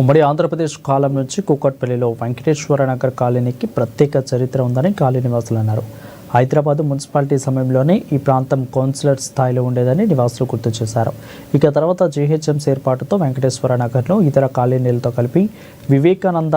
ఉమ్మడి ఆంధ్రప్రదేశ్ కాలం నుంచి కూకట్పల్లిలో వెంకటేశ్వర నగర్ కాలనీకి ప్రత్యేక చరిత్ర ఉందని కాలనీ నివాసులు అన్నారు. హైదరాబాద్ మున్సిపాలిటీ సమయంలోనే ఈ ప్రాంతం కౌన్సిలర్ స్థాయిలో ఉండేదని నివాసులు గుర్తు చేశారు. ఇక తర్వాత జీహెచ్ఎంసీ ఏర్పాటుతో వెంకటేశ్వర నగర్ను ఇతర కాలనీలతో కలిపి వివేకానంద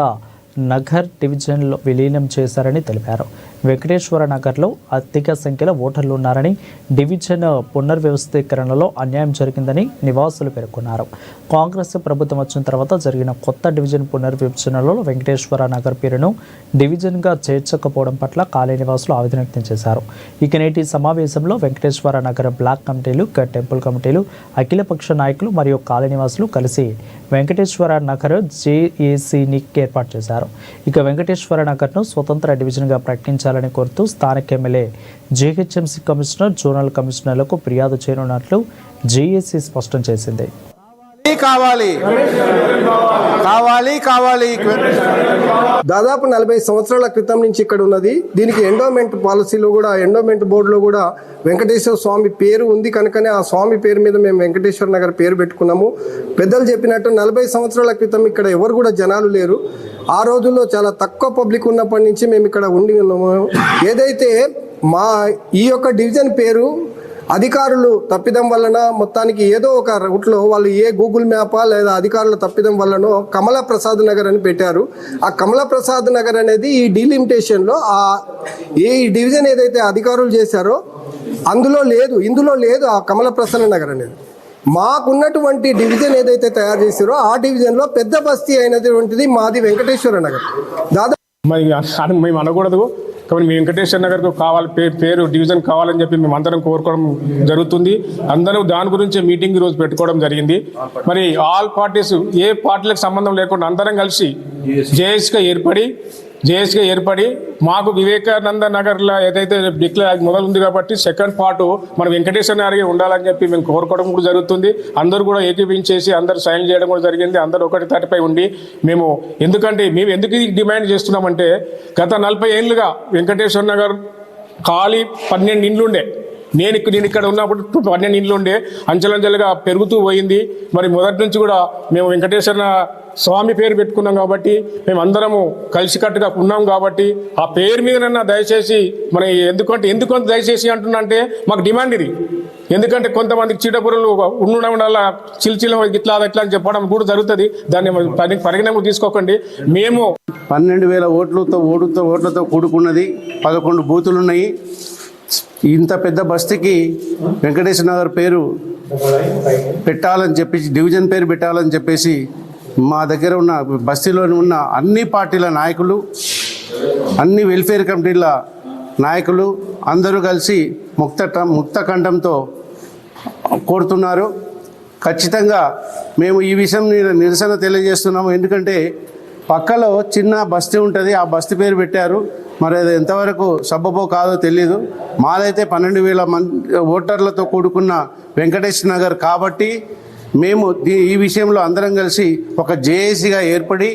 నగర్ డివిజన్లో విలీనం చేశారని తెలిపారు. వెంకటేశ్వర నగర్లో అధిక సంఖ్యలో ఓటర్లు ఉన్నారని, డివిజన్ పునర్వ్యవస్థీకరణలో అన్యాయం జరిగిందని నివాసులు పేర్కొన్నారు. కాంగ్రెస్ ప్రభుత్వం వచ్చిన తర్వాత జరిగిన కొత్త డివిజన్ పునర్విభజనలో వెంకటేశ్వర నగర్ పేరును డివిజన్గా చేర్చకపోవడం పట్ల కాలనీ నివాసులు ఆవేదన వ్యక్తం చేశారు. ఇక నేటి సమావేశంలో వెంకటేశ్వర నగర్ బ్లాక్ కమిటీలు, టెంపుల్ కమిటీలు, అఖిలపక్ష నాయకులు మరియు కాలనీ నివాసులు కలిసి వెంకటేశ్వర నగర్ జేఏసీని ఏర్పాటు చేశారు. ఇక వెంకటేశ్వర నగర్ను స్వతంత్ర డివిజన్గా ప్రకటించాలని కోరుతూ స్థానిక ఎమ్మెల్యే జీహెచ్ఎంసీ కమిషనర్, జోనల్ కమిషనర్లకు ఫిర్యాదు చేయనున్నట్లు జేఏసీ స్పష్టం చేసింది. దాదాపు 40 సంవత్సరాల క్రితం నుంచి ఇక్కడ ఉన్నది. దీనికి ఎండోమెంట్ పాలసీలో కూడా, ఎండోమెంట్ బోర్డులో కూడా వెంకటేశ్వర స్వామి పేరు ఉంది కనుకనే ఆ స్వామి పేరు మీద మేము వెంకటేశ్వర నగర్ పేరు పెట్టుకున్నాము. పెద్దలు చెప్పినట్టు 40 సంవత్సరాల క్రితం ఇక్కడ ఎవరు కూడా జనాలు లేరు. ఆ రోజుల్లో చాలా తక్కువ పబ్లిక్ ఉన్నప్పటి నుంచి మేము ఇక్కడ ఉండి ఉన్నాము. ఏదైతే మా ఈ యొక్క డివిజన్ పేరు అధికారులు తప్పిదం వలన మొత్తానికి ఏదో ఒక రూట్లో వాళ్ళు ఏ గూగుల్ మ్యాపా లేదా అధికారుల తప్పిదం వల్లనో కమలా ప్రసాద్ నగర్ అని పెట్టారు. ఆ కమలా ప్రసాద్ నగర్ అనేది ఈ డీలిమిటేషన్లో ఈ డివిజన్ ఏదైతే అధికారులు చేశారో ఇందులో లేదు ఆ కమలా ప్రసన్న నగర్ అనేది. మాకున్నటువంటి డివిజన్ ఏదైతే తయారు చేశారో ఆ డివిజన్లో పెద్ద బస్తీ అయినటువంటిది మాది వెంకటేశ్వర నగర్. దాదాపు మేము అనకూడదు కాబట్టి మీ వెంకటేశ్వర నగర్కు కావాలి పేరు డివిజన్ కావాలని చెప్పి మేము అందరం కోరుకోవడం జరుగుతుంది. అందరూ దాని గురించి మీటింగ్ ఈరోజు పెట్టుకోవడం జరిగింది. మరి ఆల్ పార్టీస్, ఏ పార్టీలకు సంబంధం లేకుండా అందరం కలిసి జేఎస్గా ఏర్పడి మాకు వివేకానంద నగర్లో ఏదైతే డిక్లేర్ మొదలు ఉంది కాబట్టి సెకండ్ పార్ట్ మన వెంకటేశ్వర నగర్కి ఉండాలని చెప్పి మేము కోరుకోవడం కూడా జరుగుతుంది. అందరూ కూడా ఏకీపించేసి అందరూ సైన్ చేయడం కూడా జరిగింది. అందరూ ఒకటి తాటిపై ఉండి మేము ఎందుకు డిమాండ్ చేస్తున్నామంటే గత 40 ఏళ్ళుగా వెంకటేశ్వర నగర్ ఖాళీ 12 ఇండ్లు ఉండే. నేను ఇక్కడ ఉన్నప్పుడు 12 ఇండ్లు ఉండే, అంచెలంచెలుగా పెరుగుతూ పోయింది. మరి మొదటి నుంచి కూడా మేము వెంకటేశ్వర స్వామి పేరు పెట్టుకున్నాం కాబట్టి మేము అందరము కలిసికట్టుగా ఉన్నాం కాబట్టి ఆ పేరు మీదనన్నా దయచేసి మన ఎందుకంటే దయచేసి అంటున్నా అంటే మాకు డిమాండ్ ఇది. ఎందుకంటే కొంతమందికి చీడపురులు ఉండడం వల్ల చిల్చిల ఇట్లా అని చెప్పడం కూడా జరుగుతుంది. దాన్ని పరిగణనకు తీసుకోకండి. మేము 12,000 ఓట్లతో కూడుకున్నది, 11 బూతులు ఉన్నాయి. ఇంత పెద్ద బస్తీకి వెంకటేశ్వర నగర్ పేరు పెట్టాలని చెప్పేసి, డివిజన్ పేరు పెట్టాలని చెప్పేసి మా దగ్గర ఉన్న బస్తీలో ఉన్న అన్ని పార్టీల నాయకులు, అన్ని వెల్ఫేర్ కమిటీల నాయకులు అందరూ కలిసి ముక్త కంఠంతో కోరుతున్నారు. ఖచ్చితంగా మేము ఈ విషయం నిరసన తెలియజేస్తున్నాము. ఎందుకంటే పక్కలో చిన్న బస్తీ ఉంటుంది, ఆ బస్తీ పేరు పెట్టారు. మరి అది ఎంతవరకు సబబో కాదో తెలియదు. మాదైతే 12,000 మంది ఓటర్లతో కూడుకున్న వెంకటేశ్వర నగర్ కాబట్టి మేము ఈ విషయంలో అందరం కలిసి ఒక జేఏసీగా ఏర్పడి